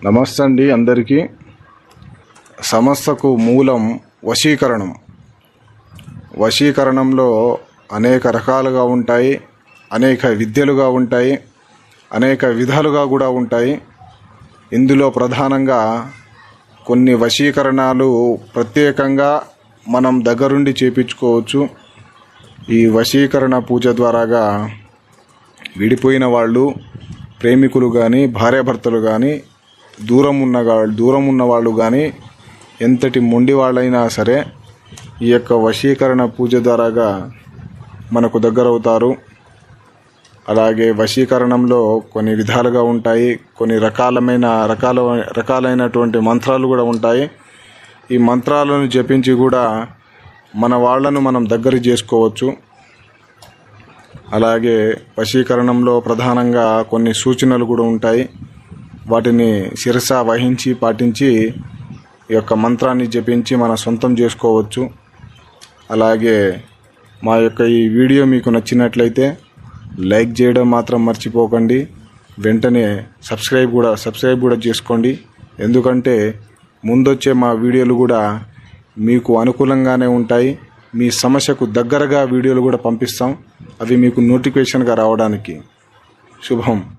నమస్తే అండి అందరికీ. సమస్యకు మూలం వశీకరణం. వశీకరణంలో అనేక రకాలుగా ఉంటాయి, అనేక విద్యలుగా ఉంటాయి, అనేక విధాలుగా కూడా ఉంటాయి. ఇందులో ప్రధానంగా కొన్ని వశీకరణాలు ప్రత్యేకంగా మనం దగ్గరుండి చేపించుకోవచ్చు. ఈ వశీకరణ పూజ ద్వారాగా విడిపోయిన వాళ్ళు, ప్రేమికులు కానీ, భార్యాభర్తలు కానీ, దూరం ఉన్న వాళ్ళు కానీ, ఎంతటి మొండి వాళ్ళైనా సరే ఈ యొక్క వశీకరణ పూజ ద్వారాగా మనకు దగ్గరవుతారు. అలాగే వశీకరణంలో కొన్ని విధాలుగా ఉంటాయి, కొన్ని రకాలైనటువంటి మంత్రాలు కూడా ఉంటాయి. ఈ మంత్రాలను జపించి కూడా మన వాళ్ళను మనం దగ్గర చేసుకోవచ్చు. అలాగే వశీకరణంలో ప్రధానంగా కొన్ని సూచనలు కూడా ఉంటాయి. వాటిని శిరస వహించి పాటించి ఈ యొక్క మంత్రాన్ని జపించి మన సొంతం చేసుకోవచ్చు. అలాగే మా యొక్క ఈ వీడియో మీకు నచ్చినట్లయితే లైక్ చేయడం మాత్రం మర్చిపోకండి. వెంటనే సబ్స్క్రైబ్ కూడా చేసుకోండి. ఎందుకంటే ముందొచ్చే మా వీడియోలు కూడా మీకు అనుకూలంగానే ఉంటాయి. మీ సమస్యకు దగ్గరగా వీడియోలు కూడా పంపిస్తాం. అవి మీకు నోటిఫికేషన్గా రావడానికి. శుభం.